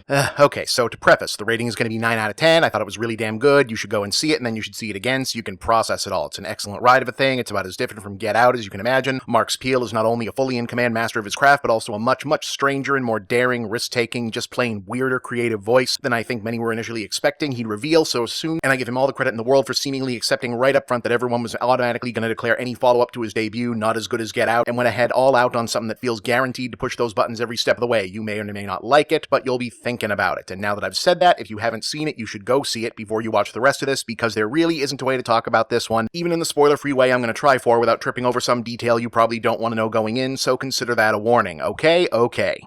Okay, so to preface, the rating is going to be 9 out of 10. I thought it was really damn good. You should go and see it, and then you should see it again so you can process it all. It's an excellent ride of a thing. It's about as different from Get Out as you can imagine. Mark Peele is not only a fully in-command master of his craft, but also a much, much stranger and more daring, risk-taking, just plain weirder creative voice than I think many were initially expecting he'd reveal so soon, and I give him all the credit in the world for seemingly accepting right up front that everyone was automatically going to declare any follow-up to his debut not as good as Get Out, and went ahead all out on something that feels guaranteed to push those buttons every step of the way. You may or may not like it, but you'll be thinking about it. And now that I've said that, if you haven't seen it, you should go see it before you watch the rest of this, because there really isn't a way to talk about this one, even in the spoiler-free way I'm going to try for, without tripping over some detail you probably don't want to know going in, so consider that a warning, okay? Okay.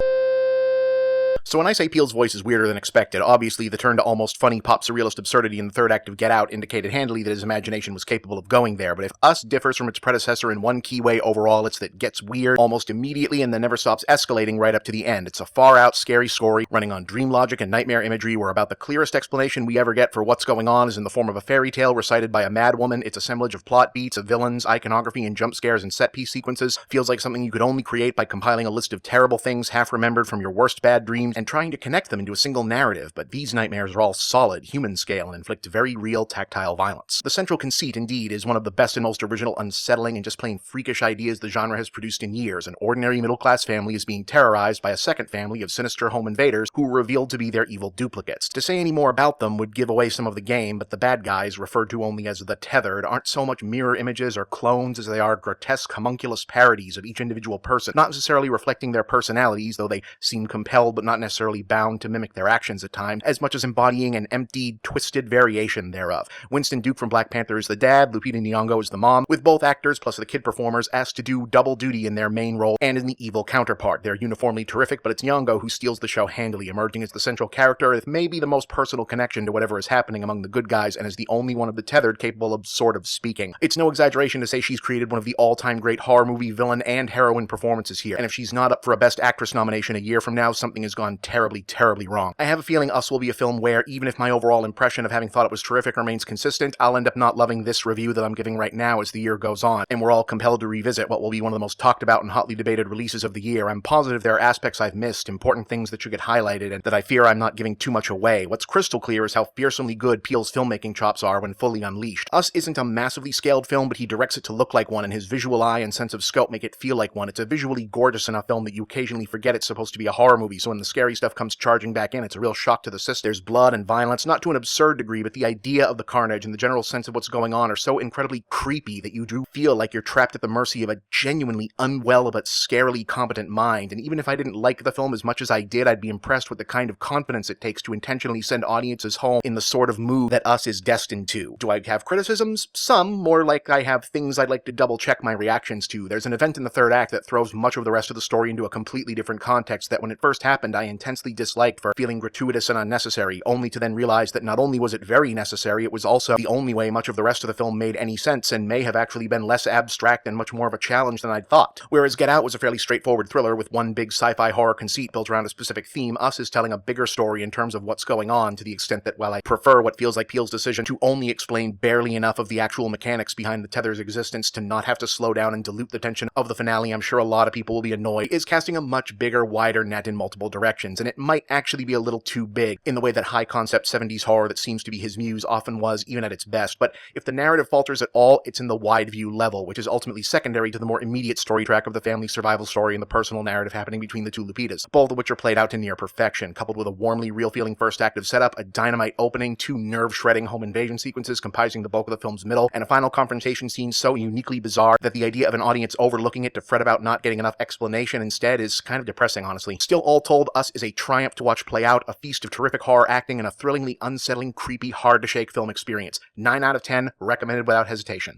So when I say Peele's voice is weirder than expected, obviously the turn to almost funny pop surrealist absurdity in the third act of Get Out indicated handily that his imagination was capable of going there, but if Us differs from its predecessor in one key way overall, it's that it gets weird almost immediately and then never stops escalating right up to the end. It's a far-out, scary story running on dream logic and nightmare imagery where about the clearest explanation we ever get for what's going on is in the form of a fairy tale recited by a madwoman. Its assemblage of plot beats, of villains, iconography, and jump scares and set-piece sequences feels like something you could only create by compiling a list of terrible things half-remembered from your worst bad dreams and trying to connect them into a single narrative, but these nightmares are all solid, human scale, and inflict very real tactile violence. The central conceit, indeed, is one of the best and most original, unsettling, and just plain freakish ideas the genre has produced in years. An ordinary middle-class family is being terrorized by a second family of sinister home invaders who are revealed to be their evil duplicates. To say any more about them would give away some of the game, but the bad guys, referred to only as the Tethered, aren't so much mirror images or clones as they are grotesque, homunculus parodies of each individual person, not necessarily reflecting their personalities, though they seem compelled but not necessarily bound to mimic their actions at times, as much as embodying an emptied, twisted variation thereof. Winston Duke from Black Panther is the dad, Lupita Nyong'o is the mom, with both actors plus the kid performers asked to do double duty in their main role and in the evil counterpart. They're uniformly terrific, but it's Nyong'o who steals the show handily, emerging as the central character with maybe the most personal connection to whatever is happening among the good guys, and is the only one of the Tethered capable of sort of speaking. It's no exaggeration to say she's created one of the all-time great horror movie villain and heroine performances here, and if she's not up for a Best Actress nomination a year from now, something has gone terribly, terribly wrong. I have a feeling Us will be a film where, even if my overall impression of having thought it was terrific remains consistent, I'll end up not loving this review that I'm giving right now as the year goes on, and we're all compelled to revisit what will be one of the most talked about and hotly debated releases of the year. I'm positive there are aspects I've missed, important things that should get highlighted, and that I fear I'm not giving too much away. What's crystal clear is how fearsomely good Peele's filmmaking chops are when fully unleashed. Us isn't a massively scaled film, but he directs it to look like one, and his visual eye and sense of scope make it feel like one. It's a visually gorgeous enough film that you occasionally forget it's supposed to be a horror movie, so when the scary stuff comes charging back in, it's a real shock to the system. There's blood and violence, not to an absurd degree, but the idea of the carnage and the general sense of what's going on are so incredibly creepy that you do feel like you're trapped at the mercy of a genuinely unwell but scarily competent mind. And even if I didn't like the film as much as I did, I'd be impressed with the kind of confidence it takes to intentionally send audiences home in the sort of mood that Us is destined to. Do I have criticisms? Some, more like I have things I'd like to double check my reactions to. There's an event in the third act that throws much of the rest of the story into a completely different context that when it first happened I intensely disliked for feeling gratuitous and unnecessary, only to then realize that not only was it very necessary, it was also the only way much of the rest of the film made any sense and may have actually been less abstract and much more of a challenge than I'd thought. Whereas Get Out was a fairly straightforward thriller with one big sci-fi horror conceit built around a specific theme, Us is telling a bigger story in terms of what's going on, to the extent that while I prefer what feels like Peele's decision to only explain barely enough of the actual mechanics behind the Tether's existence to not have to slow down and dilute the tension of the finale, I'm sure a lot of people will be annoyed, is casting a much bigger, wider net in multiple directions, and it might actually be a little too big in the way that high-concept 70s horror that seems to be his muse often was, even at its best. But if the narrative falters at all, it's in the wide-view level, which is ultimately secondary to the more immediate story track of the family's survival story and the personal narrative happening between the two Lupitas, both of which are played out to near perfection, coupled with a warmly real-feeling first act of setup, a dynamite opening, two nerve-shredding home invasion sequences comprising the bulk of the film's middle, and a final confrontation scene so uniquely bizarre that the idea of an audience overlooking it to fret about not getting enough explanation instead is kind of depressing, honestly. Still, all told, Us is a triumph to watch play out, a feast of terrific horror acting, and a thrillingly unsettling, creepy, hard-to-shake film experience. 9 out of 10, recommended without hesitation.